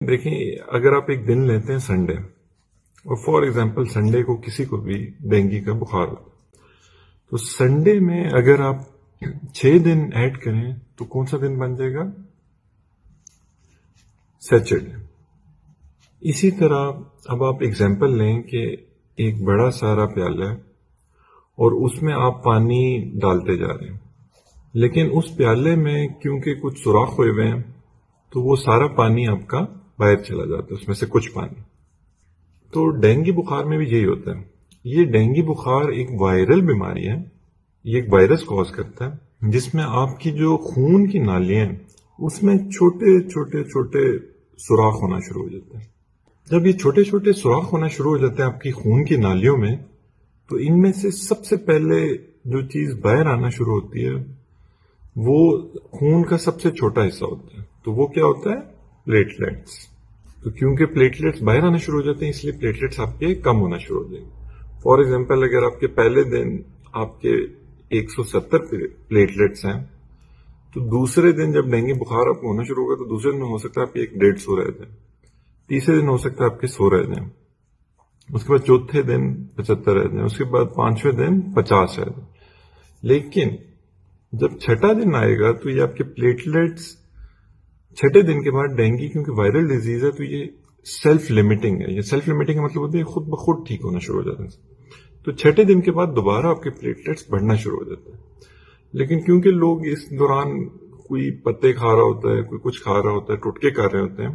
دیکھیں، اگر آپ ایک دن لیتے ہیں سنڈے، اور فار ایگزامپل سنڈے کو کسی کو بھی ڈینگی کا بخار ہوتا ہے، تو سنڈے میں اگر آپ 6 دن ایڈ کریں تو کون سا دن بن جائے گا؟ سیچرڈے۔ اسی طرح اب آپ ایگزامپل لیں کہ ایک بڑا سارا پیالہ ہے اور اس میں آپ پانی ڈالتے جا رہے ہیں، لیکن اس پیالے میں کیونکہ کچھ سوراخ ہوئے ہوئے ہیں تو وہ سارا پانی آپ کا باہر چلا جاتا ہے، اس میں سے کچھ پانی۔ تو ڈینگی بخار میں بھی یہی ہوتا ہے۔ یہ ڈینگی بخار ایک وائرل بیماری ہے، یہ ایک وائرس کاز کرتا ہے جس میں آپ کی جو خون کی نالیاں ہیں اس میں چھوٹے چھوٹے چھوٹے سوراخ ہونا شروع ہو جاتے ہیں۔ جب یہ چھوٹے چھوٹے سوراخ ہونا شروع ہو جاتے ہیں آپ کی خون کی نالیوں میں، تو ان میں سے سب سے پہلے جو چیز باہر آنا شروع ہوتی ہے وہ خون کا سب سے چھوٹا حصہ ہوتا ہے۔ تو وہ کیا ہوتا ہے؟ پلیٹلیٹس۔ تو کیونکہ پلیٹلیٹس باہر آنا شروع ہو جاتے ہیں اس لیے پلیٹلیٹس آپ کے کم ہونا شروع ہو جائیں گے۔ فار ایگزامپل اگر آپ کے پہلے دن آپ کے 170 پلیٹلیٹس ہیں تو دوسرے دن جب ڈینگی بخار آپ کو ہونا شروع ہوگا تو دوسرے دن ہو سکتا ہے آپ کے 150 رہ جائیں، تیسرے دن ہو سکتا ہے آپ کے 100 رہ جائیں، اس کے بعد چوتھے دن 75 رہ جائیں، اس کے بعد پانچویں دن 50 رہ جائیں۔ لیکن جب چھٹا دن آئے گا تو یہ آپ کے پلیٹلیٹس چھٹے دن کے بعد، ڈینگی کیونکہ وائرل ڈیزیز ہے تو یہ سیلف لمیٹنگ ہے۔ یہ سیلف لمیٹنگ کا مطلب ہوتا ہے خود بخود ٹھیک ہونا شروع ہو جاتا ہے۔ تو چھٹے دن کے بعد دوبارہ آپ کے پلیٹلیٹس بڑھنا شروع ہو جاتے ہیں۔ لیکن کیونکہ لوگ اس دوران کوئی پتے کھا رہا ہوتا ہے، کوئی کچھ کھا رہا ہوتا ہے، ٹوٹکے کھا رہے ہوتے ہیں،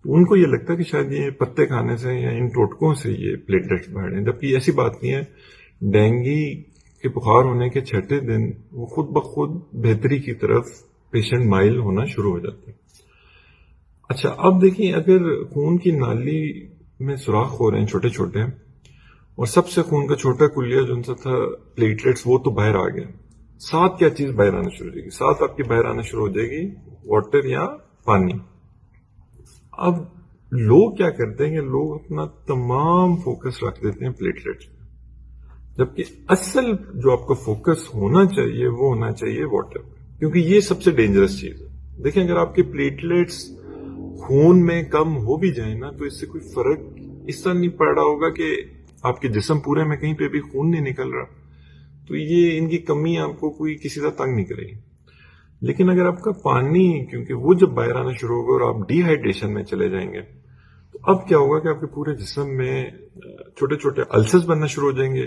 تو ان کو یہ لگتا ہے کہ شاید یہ پتے کھانے سے یا ان ٹوٹکوں سے یہ پلیٹلیٹس بڑھ رہے ہیں، جبکہ ایسی بات نہیں ہے۔ ڈینگی کے بخار ہونے کے چھٹے دن وہ خود بخود بہتری کی طرف پیشنٹ مائل ہونا شروع ہو جاتے ہیں۔ اچھا، اب دیکھیں اگر خون کی نالی میں سوراخ ہو رہے ہیں چھوٹے چھوٹے، اور سب سے خون کا چھوٹا کلیہ جو ان سے تھا پلیٹلیٹس، وہ تو باہر آ گیا، ساتھ کیا چیز باہر آنا شروع ہو جائے گی؟ ساتھ آپ کی باہر آنا شروع ہو جائے گی واٹر یا پانی۔ اب لوگ کیا کرتے ہیں کہ لوگ اپنا تمام فوکس رکھ دیتے ہیں پلیٹلیٹس پہ، جبکہ اصل جو آپ کا فوکس ہونا چاہیے وہ ہونا چاہیے واٹر پہ، کیونکہ یہ سب سے ڈینجرس چیز ہے۔ دیکھیں اگر آپ کے پلیٹلیٹس خون میں کم ہو بھی جائیں نا تو اس سے کوئی فرق اس طرح نہیں پڑ رہا ہوگا کہ آپ کے جسم پورے میں کہیں پہ بھی خون نہیں نکل رہا، تو یہ ان کی کمی آپ کو کوئی کسی طرح تنگ نہیں کرے گی۔ لیکن اگر آپ کا پانی، کیونکہ وہ جب باہر آنا شروع ہوگا اور آپ ڈی ہائیڈریشن میں چلے جائیں گے، تو اب کیا ہوگا کہ آپ کے پورے جسم میں چھوٹے چھوٹے السرز بننا شروع ہو جائیں گے،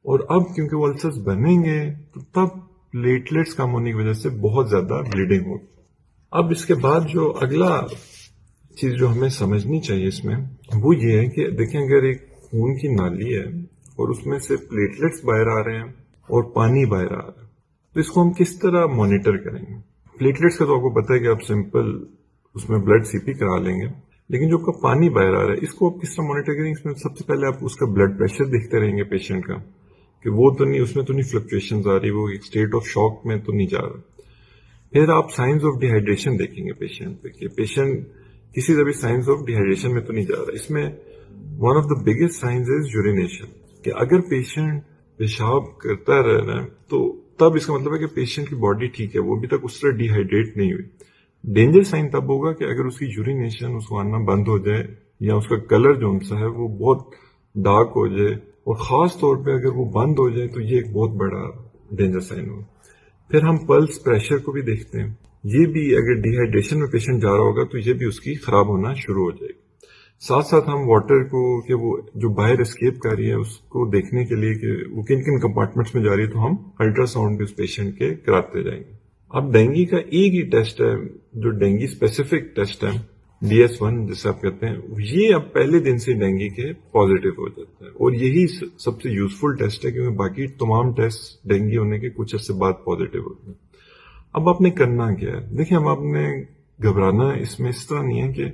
اور اب کیونکہ وہ السرز بنیں گے تو تب پلیٹلیٹس کم ہونے کی وجہ سے بہت زیادہ بلیڈنگ ہوگی۔ اب اس کے بعد جو اگلا چیز جو ہمیں سمجھنی چاہیے اس میں وہ یہ ہے کہ دیکھیں اگر ایک خون کی نالی ہے اور اس میں سے پلیٹلیٹس باہر آ رہے ہیں اور پانی باہر آ رہا ہے، تو اس کو ہم کس طرح مانیٹر کریں گے؟ پلیٹلیٹس کا تو آپ کو پتا ہے کہ آپ سمپل اس میں بلڈ سی پی کرا لیں گے، لیکن جو آپ کا پانی باہر آ رہا ہے اس کو آپ کس طرح مانیٹر کریں گے؟ اس میں سب سے پہلے آپ اس کا بلڈ پریشر دیکھتے رہیں گے پیشنٹ کا، کہ وہ تو نہیں، اس میں تو نہیں فلکچویشنز آ رہی، وہ ایک اسٹیٹ آف شاک میں تو نہیں جا رہا۔ پھر آپ سائنس آف ڈی ہائیڈریشن دیکھیں گے پیشنٹ پہ، کہ پیشنٹ کسی طرح بھی سائنس آف ڈی ہائیڈریشن میں تو نہیں جا رہا۔ اس میں one of the biggest science is urination, کہ اگر پیشنٹ پیشاب کرتا رہ رہا ہے تو تب اس کا مطلب ہے کہ پیشنٹ کی باڈی ٹھیک ہے، وہ ابھی تک اس طرح ڈی ہائیڈریٹ نہیں ہوئی۔ ڈینجر سائن تب ہوگا کہ اگر اس کی یورینیشن اس کو آنا بند ہو جائے، یا اس کا کلر جو سا ہے وہ بہت ڈارک ہو جائے، اور خاص طور پہ اگر وہ بند ہو جائے تو یہ ایک بہت بڑا ڈینجر سائن ہوگا۔ پھر ہم پلس پریشر کو بھی دیکھتے ہیں، یہ بھی اگر ڈی ہائیڈریشن میں پیشنٹ جا رہا ہوگا تو یہ بھی اس کی خراب ہونا شروع ہو جائے گی۔ ساتھ ساتھ ہم واٹر کو، کہ وہ جو باہر اسکیپ کر رہی ہے اس کو دیکھنے کے لیے کہ وہ کن کن کمپارٹمنٹس میں جا رہی ہے، تو ہم الٹرا ساؤنڈ بھی اس پیشنٹ کے کراتے جائیں گے۔ اب ڈینگی کا ایک ہی ٹیسٹ ہے جو ڈینگی اسپیسیفک ٹیسٹ ہے، DS1 جسے آپ کہتے ہیں، یہ اب پہلے دن سے ڈینگی کے پازیٹیو ہو جاتا ہے، اور یہی سب سے یوزفل ٹیسٹ ہے، کیونکہ باقی تمام ٹیسٹ ڈینگی ہونے کے کچھ عرصے بعد پازیٹیو ہوتے ہیں۔ اب آپ نے کرنا کیا ہے؟ دیکھیں اب آپ نے گھبرانا اس میں اس طرح نہیں ہے کہ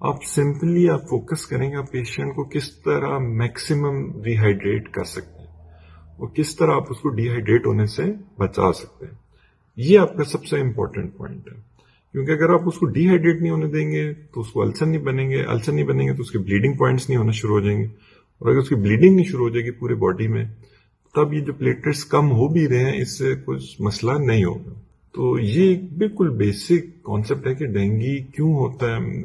آپ سمپلی آپ فوکس کریں گے آپ پیشنٹ کو کس طرح میکسیمم ری ہائیڈریٹ کر سکتے ہیں اور کس طرح آپ اس کو ڈی ہائیڈریٹ ہونے سے بچا سکتے ہیں۔ یہ آپ کا سب سے امپورٹنٹ پوائنٹ ہے، کیونکہ اگر آپ اس کو ڈی ہائیڈریٹ نہیں ہونے دیں گے تو اس کو السر نہیں بنیں گے، السر نہیں بنیں گے تو اس کے بلیڈنگ پوائنٹس نہیں ہونا شروع ہو جائیں گے، اور اگر اس کی بلیڈنگ نہیں شروع ہو جائے گی پورے باڈی میں، تب یہ جو پلیٹلیٹس کم ہو بھی رہے ہیں اس سے کچھ مسئلہ نہیں ہوگا۔ تو یہ ایک بالکل بیسک کانسیپٹ ہے کہ ڈینگی کیوں ہوتا ہے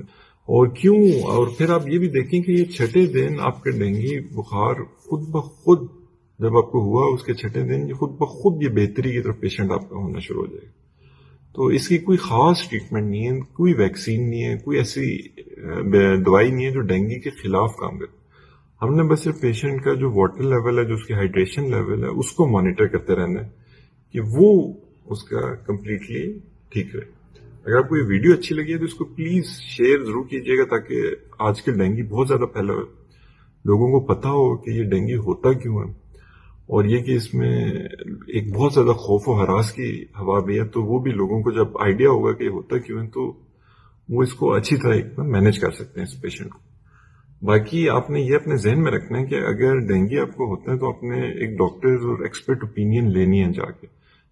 اور کیوں. اور پھر آپ یہ بھی دیکھیں کہ یہ چھٹے دن آپ کے ڈینگی بخار خود بخود جب آپ کو ہوا اس کے چھٹے دن یہ خود بخود یہ بہتری کی طرف پیشنٹ آپ کا ہونا شروع ہو جائے گا. تو اس کی کوئی خاص ٹریٹمنٹ نہیں ہے, کوئی ویکسین نہیں ہے, کوئی ایسی دوائی نہیں ہے جو ڈینگی کے خلاف کام کرے. ہم نے بس صرف پیشنٹ کا جو واٹر لیول ہے, جو اس کی ہائیڈریشن لیول ہے, اس کو مانیٹر کرتے رہنا ہے کہ وہ اس کا کمپلیٹلی ٹھیک رہے. اگر آپ کو یہ ویڈیو اچھی لگی ہے تو اس کو پلیز شیئر ضرور کیجیے گا تاکہ آج کل ڈینگی بہت زیادہ پھیلا ہوا ہے, لوگوں کو پتا ہو کہ یہ ڈینگی ہوتا کیوں ہے, اور یہ کہ اس میں ایک بہت زیادہ خوف و ہراس کی ہوا بھی ہے. تو وہ بھی لوگوں کو جب آئیڈیا ہوگا کہ یہ ہوتا کیوں ہے تو وہ اس کو اچھی طرح مینج کر سکتے ہیں اس پیشنٹ کو. باقی آپ نے یہ اپنے ذہن میں رکھنا ہے کہ اگر ڈینگی آپ کو ہوتا ہے تو آپ نے ایک ڈاکٹر اور ایکسپرٹ اوپینین لینی ہے جا کے,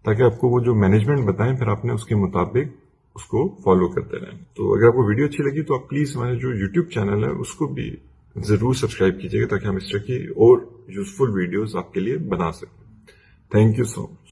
تاکہ آپ کو وہ جو مینجمنٹ بتائیں پھر آپ نے اس کے مطابق اس کو فالو کرتے رہیں. تو اگر آپ کو ویڈیو اچھی لگی تو آپ پلیز ہمارے جو یوٹیوب چینل ہے اس کو بھی ضرور سبسکرائب کیجیے گا تاکہ ہم اس طرح کی اور یوزفل ویڈیوز آپ کے لیے بنا سکیں. Thank you so much.